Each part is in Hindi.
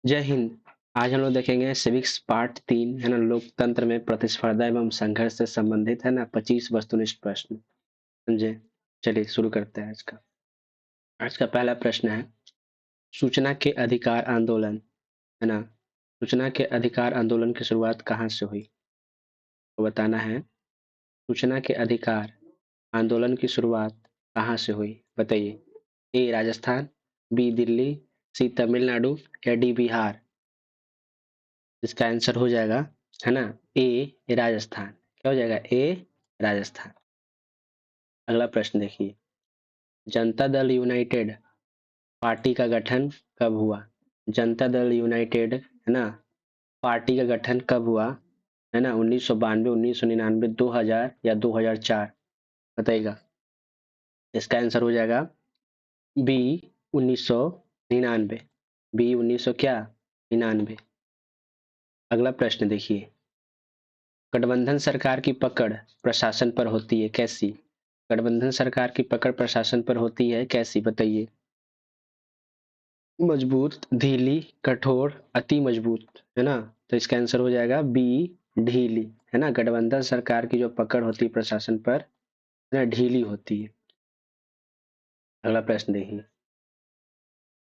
जय हिंद। आज हम लोग देखेंगे सिविक्स पार्ट 3 है ना, लोकतंत्र में प्रतिस्पर्धा एवं संघर्ष से संबंधित है ना 25 वस्तुनिष्ठ प्रश्न। समझे? चलिए शुरू करते हैं आज का पहला प्रश्न है, सूचना के अधिकार आंदोलन है ना, सूचना के अधिकार आंदोलन की शुरुआत कहाँ से हुई? तो बताना है, सूचना के अधिकार आंदोलन की शुरुआत कहाँ से हुई? बताइए। ए राजस्थान, बी दिल्ली, सी तमिलनाडु या डी बिहार? इसका आंसर हो जाएगा है ना ए राजस्थान। क्या हो जाएगा? ए राजस्थान। अगला प्रश्न देखिए, जनता दल यूनाइटेड पार्टी का गठन कब हुआ? जनता दल यूनाइटेड है ना, पार्टी का गठन कब हुआ? है ना, 1992, 1999, 2000 या 2004? बताइएगा। इसका आंसर हो जाएगा बी 1999। बी 1900 क्या 99। अगला प्रश्न देखिए, गठबंधन सरकार की पकड़ प्रशासन पर होती है कैसी? गठबंधन सरकार की पकड़ प्रशासन पर होती है कैसी? बताइए। मजबूत, ढीली, कठोर, अति मजबूत, है ना? तो इसका आंसर हो जाएगा बी ढीली। है ना, गठबंधन सरकार की जो पकड़ होती है प्रशासन पर, है ना, ढीली होती है। अगला प्रश्न देखिए,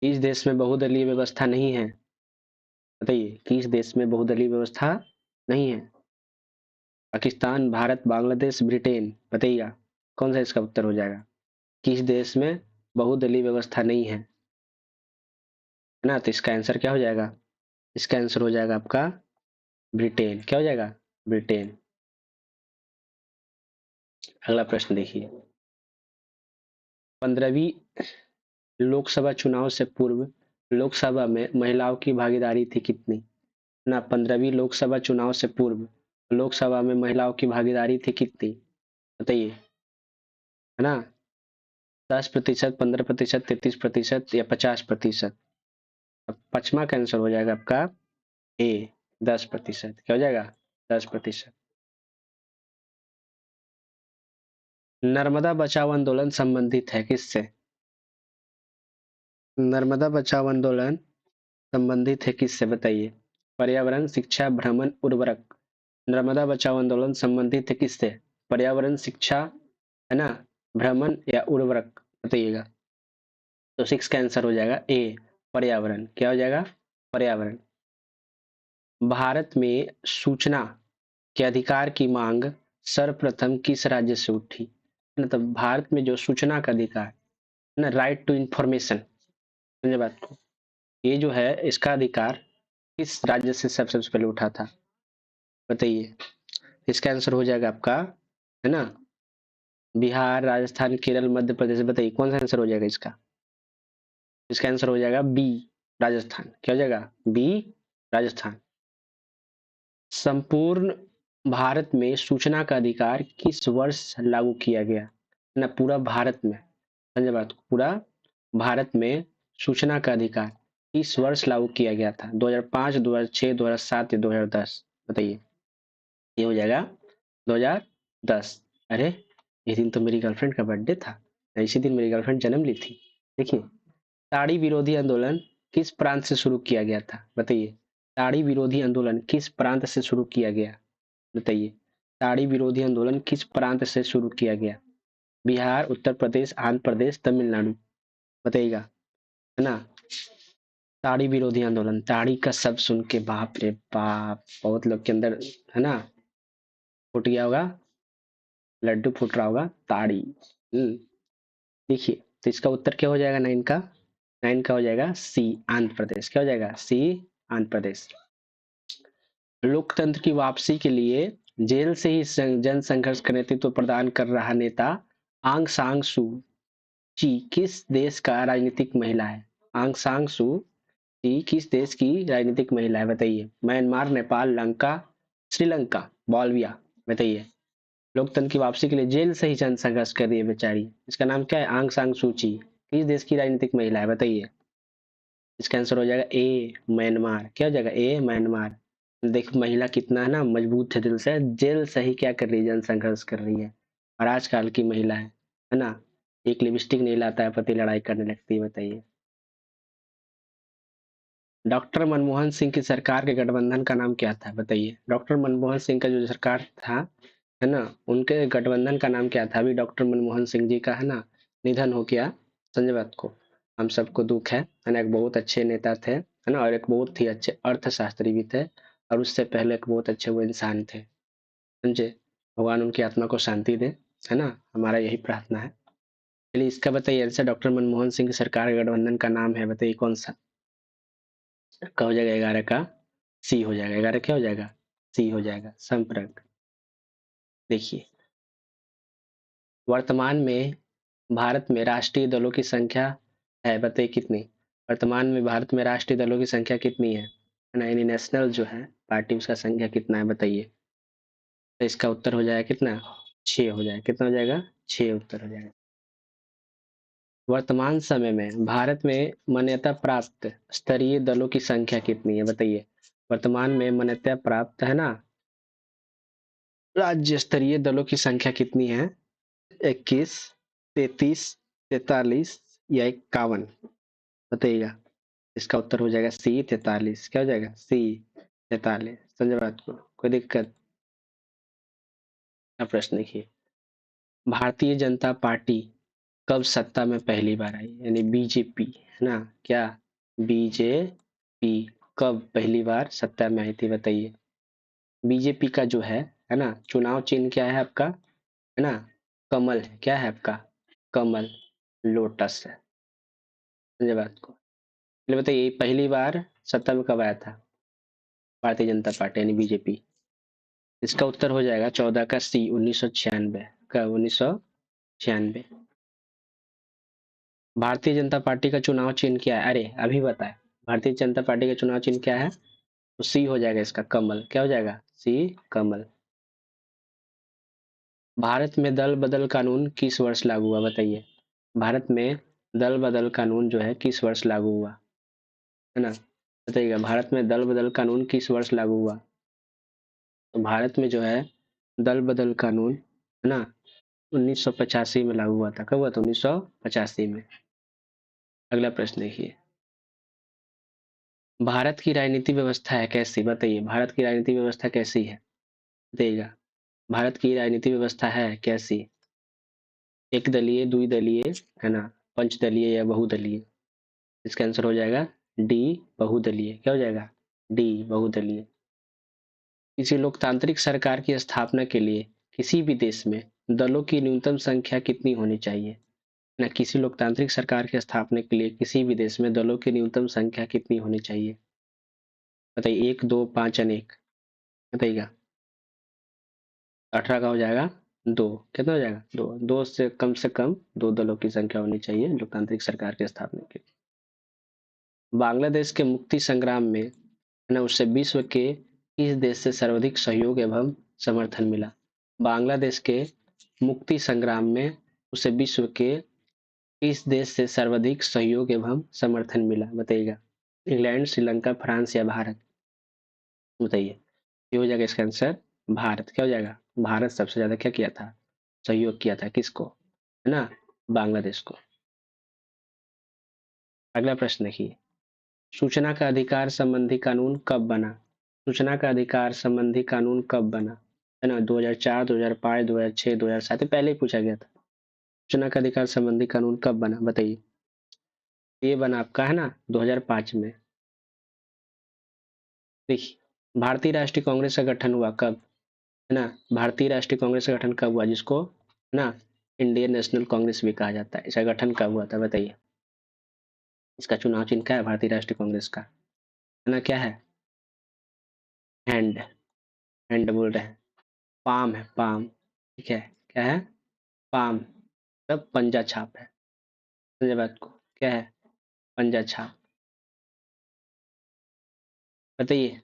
किस देश में बहुदलीय व्यवस्था नहीं है? बताइए, किस देश में बहुदलीय व्यवस्था नहीं है? पाकिस्तान, भारत, बांग्लादेश, ब्रिटेन? बताइएगा, कौन सा इसका उत्तर हो जाएगा? किस देश में बहुदलीय व्यवस्था नहीं है? है ना, तो इसका आंसर क्या हो जाएगा? इसका आंसर हो जाएगा आपका ब्रिटेन। क्या हो जाएगा? ब्रिटेन। अगला प्रश्न देखिए, 15वीं लोकसभा चुनाव से पूर्व लोकसभा में महिलाओं की भागीदारी थी कितनी? ना, 15वीं लोकसभा चुनाव से पूर्व लोकसभा में महिलाओं की भागीदारी थी कितनी? बताइए। है ना, 10%, 15%, 33% या 50%? अब पचमा का आंसर हो जाएगा आपका ए 10%। क्या हो जाएगा? 10%। नर्मदा बचाओ आंदोलन संबंधित है किससे? नर्मदा बचाओ आंदोलन संबंधित है किससे? बताइए। पर्यावरण, शिक्षा, भ्रमण, उर्वरक? नर्मदा बचाओ आंदोलन संबंधित है किससे? पर्यावरण, शिक्षा, है ना, भ्रमण या उर्वरक? बताइएगा। तो 6 का आंसर हो जाएगा ए पर्यावरण। क्या हो जाएगा? पर्यावरण। भारत में सूचना के अधिकार की मांग सर्वप्रथम किस राज्य से उठी? मतलब भारत में जो सूचना का अधिकार है ना, राइट टू इंफॉर्मेशन, समझे बात को, ये जो है इसका अधिकार किस राज्य से सबसे पहले उठा था? बताइए। इसका आंसर हो जाएगा आपका, है ना, बिहार, राजस्थान, केरल, मध्य प्रदेश? बताइए कौन सा आंसर हो जाएगा इसका? इसका आंसर हो जाएगा बी राजस्थान। क्या हो जाएगा? बी राजस्थान। संपूर्ण भारत में सूचना का अधिकार किस वर्ष लागू किया गया? ना, पूरा भारत में, समझे बात को, पूरा भारत में सूचना का अधिकार किस वर्ष लागू किया गया था? 2005, 2006, 2007 या 2010? बताइए। ये हो जाएगा 2010। अरे, ये दिन तो मेरी गर्लफ्रेंड का बर्थडे था, इसी दिन मेरी गर्लफ्रेंड जन्म ली थी। देखिए, ताड़ी विरोधी आंदोलन किस प्रांत से शुरू किया गया था? बताइए। ताड़ी विरोधी आंदोलन किस प्रांत से शुरू किया गया? बताइए। ताड़ी विरोधी आंदोलन किस प्रांत से शुरू किया गया? बिहार, उत्तर प्रदेश, आंध्र प्रदेश, तमिलनाडु? बताइएगा। है ना, ताड़ी विरोधी आंदोलन, ताड़ी का शब्द सुन के बाप रे बाप बहुत लोग के अंदर, है ना, फूट गया होगा, लड्डू फूट रहा होगा, ताड़ी। देखिए, तो इसका उत्तर क्या हो जाएगा 9 का? 9 का हो जाएगा सी आंध्र प्रदेश। क्या हो जाएगा? सी आंध्र प्रदेश। लोकतंत्र की वापसी के लिए जेल से ही जन संघर्ष का नेतृत्व प्रदान कर रहा नेता आंग सांग सू ची किस देश का राजनीतिक महिला है? आंग सांग सू ची किस देश की राजनीतिक महिला है? बताइए। म्यांमार, नेपाल, लंका, श्रीलंका, बॉल्विया? बताइए। लोकतंत्र की वापसी के लिए जेल से ही जन संघर्ष कर रही है बेचारी, इसका नाम क्या है? आंग सांग सू ची। किस देश की राजनीतिक महिला है? बताइए। इसका आंसर हो जाएगा ए म्यांमार। क्या हो जाएगा? ए म्यांमार। देखो महिला कितना है ना मजबूत है, दिल से जेल से ही क्या कर रही है? जन संघर्ष कर रही है। और आजकल की महिला है ना, एक लिपस्टिक नहीं लाता है पति लड़ाई करने लगती है। बताइए। डॉक्टर मनमोहन सिंह की सरकार के गठबंधन का नाम क्या था बताइए। डॉक्टर मनमोहन सिंह का जो सरकार था है ना, उनके गठबंधन का नाम क्या था। अभी डॉक्टर मनमोहन सिंह जी का है ना निधन हो गया, संजय बात को, हम सबको दुख है ना। एक बहुत अच्छे नेता थे है ना, और एक बहुत ही अच्छे अर्थशास्त्री भी थे, और उससे पहले एक बहुत अच्छे वो इंसान थे, समझे। भगवान उनकी आत्मा को शांति दे, है ना, हमारा यही प्रार्थना है। चलिए इसका बताइए आंसर। डॉक्टर मनमोहन सिंह की सरकार के गठबंधन का नाम है, बताइए कौन सा। का हो जाएगा 11 का सी हो जाएगा। 11 क्या हो जाएगा, सी हो जाएगा, संपर्क। देखिए वर्तमान में भारत में राष्ट्रीय दलों की संख्या है, बताइए कितनी। वर्तमान में भारत में राष्ट्रीय दलों की संख्या कितनी है ना, यानी नेशनल जो है पार्टी, उसका संख्या कितना है बताइए। तो इसका उत्तर हो जाएगा कितना, 6 हो जाएगा। कितना हो जाएगा, 6 उत्तर हो जाएगा। वर्तमान समय में भारत में मान्यता प्राप्त स्तरीय दलों की संख्या कितनी है बताइए। वर्तमान में मान्यता प्राप्त है ना राज्य स्तरीय दलों की संख्या कितनी है। 21, 33, 43 या 51, बताइएगा। इसका उत्तर हो जाएगा सी 43। क्या हो जाएगा, सी 43। समझे बात को, कोई दिक्कत। अब प्रश्न देखिए, भारतीय जनता पार्टी कब सत्ता में पहली बार आई, यानी बीजेपी है ना, क्या बीजेपी कब पहली बार सत्ता में आई थी बताइए। बीजेपी का जो है ना चुनाव चिन्ह क्या है आपका, है ना, कमल है। क्या है आपका, कमल, लोटस है। समझे बात को। चलिए बताइए पहली बार सत्ता में कब आया था भारतीय जनता पार्टी यानी बीजेपी। इसका उत्तर हो जाएगा 14 का सी, 1996 का, 1996। भारतीय जनता पार्टी का चुनाव चिन्ह क्या है, अरे अभी बताए। भारतीय जनता पार्टी का चुनाव चिन्ह क्या है, तो सी हो जाएगा इसका, कमल। क्या हो जाएगा, सी कमल। भारत में दल बदल कानून किस वर्ष लागू हुआ बताइए। भारत में दल बदल कानून जो है किस वर्ष लागू हुआ, है ना, बताइएगा। भारत में दल बदल कानून किस वर्ष लागू हुआ। तो भारत में जो है दल बदल कानून है ना 1985 में लागू हुआ था। कब हुआ था, 1985 में। अगला प्रश्न देखिए, भारत की राजनीति व्यवस्था है कैसी बताइए। भारत की राजनीति व्यवस्था कैसी है बताइएगा। भारत की राजनीति व्यवस्था है कैसी, एक दलीय, द्विदलीय, है ना, पंचदलीय या बहुदलीय। इसका आंसर हो जाएगा डी, बहुदलीय। क्या हो जाएगा, डी, बहुदलीय। किसी लोकतांत्रिक सरकार की स्थापना के लिए किसी भी देश में दलों की न्यूनतम संख्या कितनी होनी चाहिए ना। किसी लोकतांत्रिक सरकार की स्थापना के लिए किसी भी देश में दलों की न्यूनतम संख्या कितनी होनी चाहिए बताइए। 1, 2, 5, अनेक, बताइएगा। 18 का हो जाएगा 2। कितना हो जाएगा, 2। 2 से कम 2 दलों की संख्या होनी चाहिए लोकतांत्रिक सरकार की स्थापना के लिए। बांग्लादेश के मुक्ति संग्राम में है ना उससे विश्व के किस देश से सर्वाधिक सहयोग एवं समर्थन मिला। बांग्लादेश के मुक्ति संग्राम में उसे विश्व के किस देश से सर्वाधिक सहयोग एवं समर्थन मिला बताइएगा। इंग्लैंड, श्रीलंका, फ्रांस या भारत, बताइए। ये हो जाएगा इसका आंसर भारत। क्या हो जाएगा, भारत सबसे ज्यादा क्या किया था, सहयोग किया था किसको, है ना, बांग्लादेश को। अगला प्रश्न देखिए, सूचना का अधिकार संबंधी कानून कब बना। सूचना का अधिकार संबंधी कानून कब बना, है ना, 2004, 2005, 2006, 2007, पहले ही पूछा गया था। सूचना का अधिकार संबंधी कानून कब बना बताइए। ये बना आपका है ना 2005 में। देखिए भारतीय राष्ट्रीय कांग्रेस का गठन हुआ कब, है ना, भारतीय राष्ट्रीय कांग्रेस का गठन कब हुआ, जिसको है ना इंडियन नेशनल कांग्रेस भी कहा जाता है, इसका गठन कब हुआ था बताइए। इसका चुनाव चिन्ह क्या है भारतीय राष्ट्रीय कांग्रेस का, है ना, क्या है, हैंड, हैंड बोल रहे हैं, पाम है, पाम, ठीक है, क्या है, पाम, तब पंजा छाप है। समझे बात को, क्या है, पंजा छाप। बताइए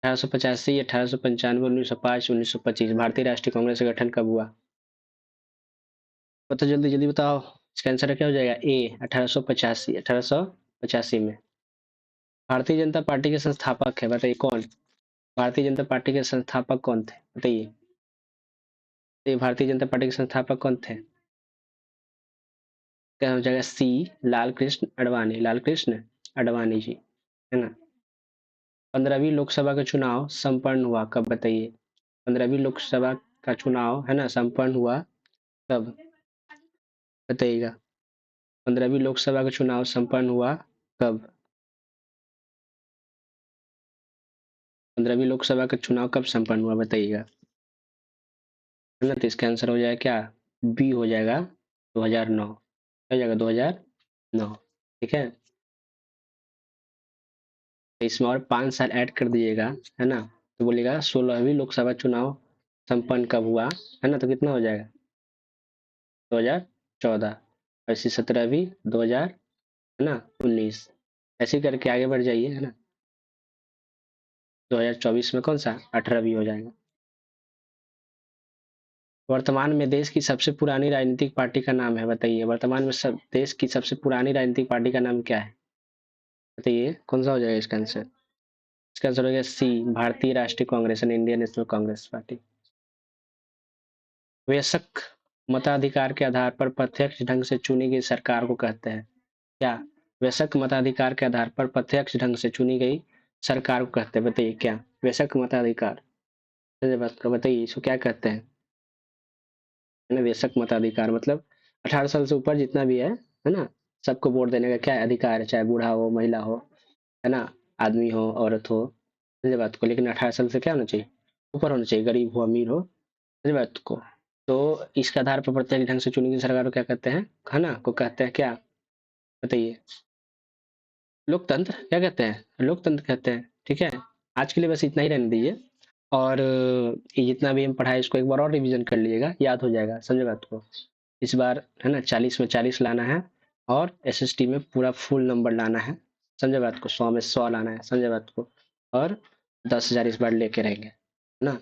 1885, 1895, 1905, 1925 भारतीय राष्ट्रीय कांग्रेस का गठन कब हुआ, बताओ जल्दी जल्दी बताओ। इसका आंसर क्या हो जाएगा, ए 1885, 1885 में। भारतीय जनता पार्टी के संस्थापक है, बताइए कौन। भारतीय जनता पार्टी के संस्थापक कौन थे बताइए। ये भारतीय जनता पार्टी के संस्थापक कौन थे, क्या हो जाएगा सी, लाल कृष्ण आडवाणी, लाल कृष्ण अडवाणी जी, है ना। 15वीं लोकसभा का चुनाव संपन्न हुआ कब बताइए? 15वीं लोकसभा का चुनाव है ना संपन्न हुआ कब बताइएगा? 15वीं लोकसभा का चुनाव संपन्न हुआ कब? 15वीं लोकसभा का चुनाव कब संपन्न हुआ बताइएगा? है ना, तो इसका आंसर हो जाएगा क्या? बी हो जाएगा 2009। हो जाएगा 2009। ठीक है, तो इसमें और 5 साल ऐड कर दीजिएगा, है ना, तो बोलिएगा 16वीं लोकसभा चुनाव संपन्न कब हुआ, है ना, तो कितना हो जाएगा? 2014। ऐसी 17वीं 2000, है ना, 19, ऐसे करके आगे बढ़ जाइए, है ना। 2024 में कौन सा 18वीं हो जाएगा। वर्तमान में देश की सबसे पुरानी राजनीतिक पार्टी का नाम है बताइए? वर्तमान में सब देश की सबसे पुरानी राजनीतिक पार्टी का नाम क्या है बताइए? कौन सा हो जाएगा इसका आंसर? इसका आंसर हो गया सी, भारतीय राष्ट्रीय Congress and Indian national Congress party. वयस्क मताधिकार के आधार पर प्रत्यक्ष ढंग से चुनी गई सरकार को कहते हैं क्या? वयस्क मताधिकार के आधार पर प्रत्यक्ष ढंग से चुनी गई सरकार को कहते हैं बताइए क्या? वयस्क मताधिकार, बात का बताइए इसको क्या कहते हैं? है ना, वयस्क मताधिकार मतलब 18 साल से ऊपर जितना भी है ना, सबको वोट देने का क्या अधिकार है, चाहे बूढ़ा हो महिला हो, है ना, आदमी हो औरत हो, समझे बात को, लेकिन 18 साल से क्या होना चाहिए? ऊपर होना चाहिए, गरीब हो अमीर हो, समझे बात को। तो इसके आधार पर प्रत्यक्ष ढंग से चुनी गई सरकार को क्या कहते हैं, है ना, को कहते हैं क्या बताइए? लोकतंत्र क्या कहते हैं? लोकतंत्र कहते हैं। ठीक है, आज के लिए बस इतना ही रहने दीजिए, और ये जितना भी हम पढ़ाए इसको एक बार और रिवीजन कर लीजिएगा, याद हो जाएगा, समझे बात को। इस बार है ना 40 में 40 लाना है, और एसएसटी में पूरा फुल नंबर लाना है, समझे बात को। 100 में 100 लाना है, समझे बात को। और 10,000 इस बार लेके रहेंगे, है ना।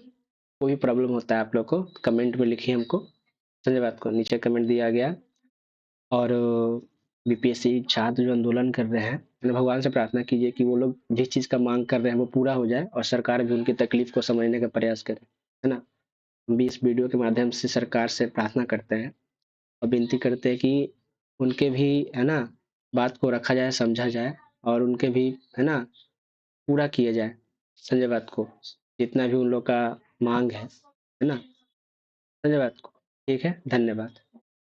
कोई प्रॉब्लम होता है आप लोग को कमेंट में लिखिए हमको, समझे बात को, नीचे कमेंट दिया गया। और बीपीएससी छात्र जो आंदोलन कर रहे हैं, भगवान से प्रार्थना कीजिए कि वो लोग जिस चीज़ का मांग कर रहे हैं वो पूरा हो जाए, और सरकार भी उनकी तकलीफ को समझने का प्रयास करे, है ना। हम भी इस वीडियो के माध्यम से सरकार से प्रार्थना करते हैं और विनती करते हैं कि उनके भी, है ना, बात को रखा जाए, समझा जाए, और उनके भी, है ना, पूरा किया जाए, समझे बात को, जितना भी उन लोग का मांग है ना, समझे बात को। ठीक है, धन्यवाद।